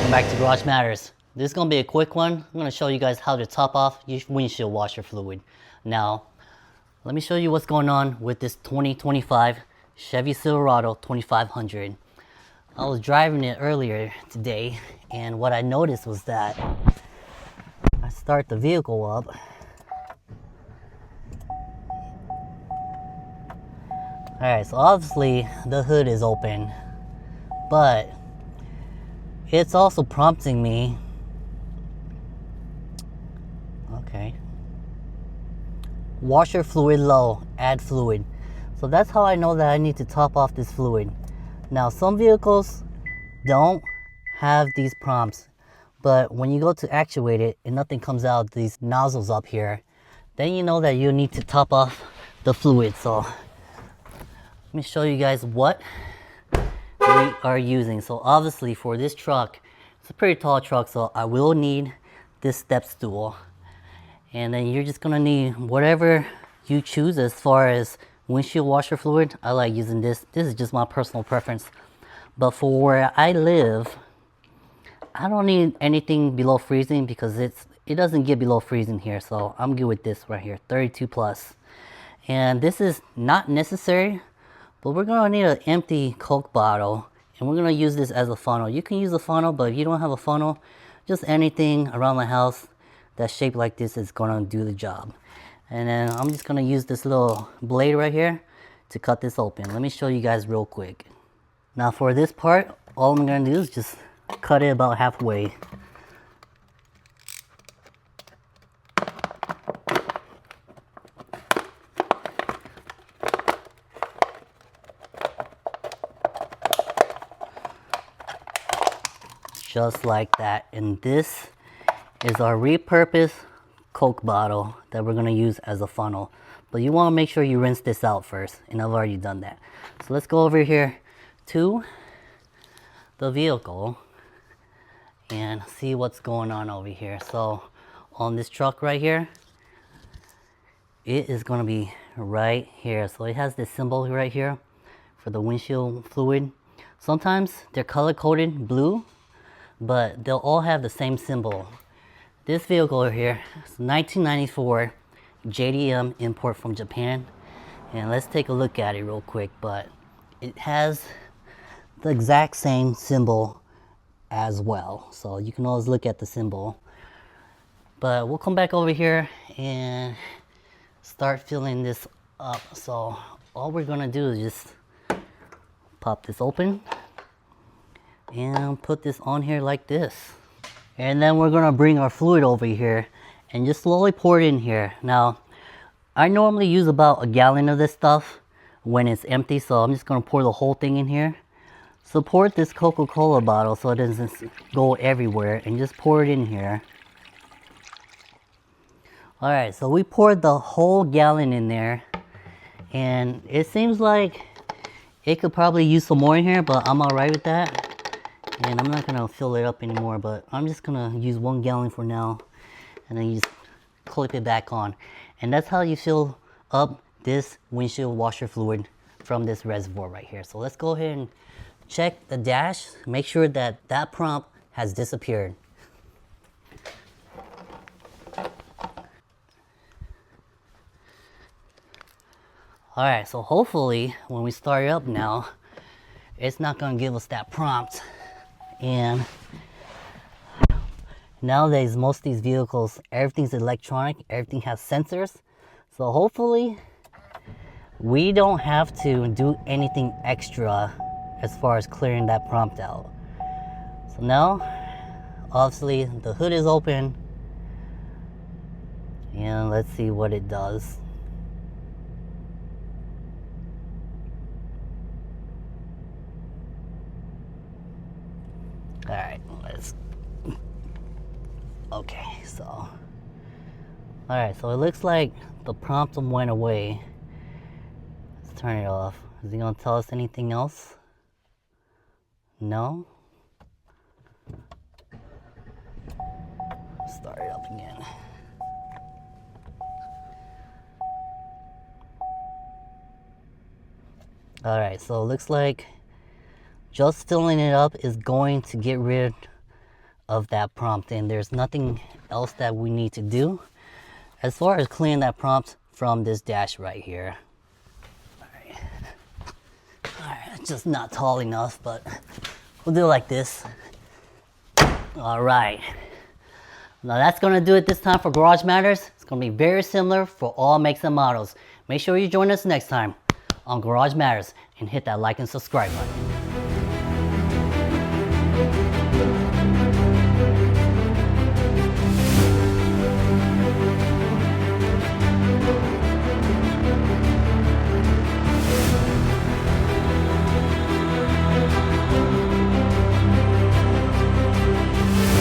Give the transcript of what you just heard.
Welcome back to Garage Matters. This is going to be a quick one. I'm going to show you guys how to top off your windshield washer fluid. Now, let me show you what's going on with this 2025 Chevy Silverado 2500. I was driving it earlier today, and what I noticed was that I start the vehicle up. Alright, so obviously the hood is open, but it's also prompting me, okay, washer fluid low, add fluid. So that's how I know that I need to top off this fluid. Now some vehicles don't have these prompts, but when you go to actuate it and nothing comes out, these nozzles up here, then you know that you need to top off the fluid. So let me show you guys what we are using. So obviously for this truck, it's a pretty tall truck, so I will need this step stool. And then you're just gonna need whatever you choose as far as windshield washer fluid. I like using this. This is just my personal preference. But for where I live, I don't need anything below freezing because it doesn't get below freezing here. So I'm good with this right here, 32 plus. And this is not necessary, but we're gonna need an empty Coke bottle, and we're gonna use this as a funnel. You can use a funnel, but if you don't have a funnel, just anything around the house that's shaped like this is gonna do the job. And then I'm just gonna use this little blade right here to cut this open. Let me show you guys real quick. Now for this part, all I'm gonna do is just cut it about halfway. Just like that. And this is our repurposed Coke bottle that we're going to use as a funnel. But you want to make sure you rinse this out first, and I've already done that. So let's go over here to the vehicle and see what's going on over here. So on this truck right here, it is going to be right here. So it has this symbol right here for the windshield fluid. Sometimes they're color coded blue, but they'll all have the same symbol. This vehicle here is 1994 JDM import from Japan, and let's take a look at it real quick. But it has the exact same symbol as well, so you can always look at the symbol. But we'll come back over here and start filling this up. So all we're gonna do is just pop this open and put this on here like this. And then we're gonna bring our fluid over here and just slowly pour it in here. Now, I normally use about a gallon of this stuff when it's empty, so I'm just gonna pour the whole thing in here. Support this Coca-Cola bottle so it doesn't go everywhere, and just pour it in here. All right, so we poured the whole gallon in there, and it seems like it could probably use some more in here, but I'm all right with that. And I'm not gonna fill it up anymore, but I'm just gonna use 1 gallon for now, and then you just clip it back on. And that's how you fill up this windshield washer fluid from this reservoir right here. So let's go ahead and check the dash, make sure that that prompt has disappeared. All right, so hopefully when we start it up now, it's not gonna give us that prompt. And nowadays, most of these vehicles, everything's electronic, everything has sensors. So hopefully we don't have to do anything extra as far as clearing that prompt out. So now, obviously the hood is open, and let's see what it does. All right, okay, so, all right, so it looks like the prompt went away. Let's turn it off. Is he gonna tell us anything else? No? Start it up again. All right, so it looks like just filling it up is going to get rid of that prompt, and there's nothing else that we need to do as far as cleaning that prompt from this dash right here. Alright, it's just not tall enough, but we'll do it like this. Alright, now that's going to do it this time for Garage Matters. It's going to be very similar for all makes and models. Make sure you join us next time on Garage Matters and hit that like and subscribe button.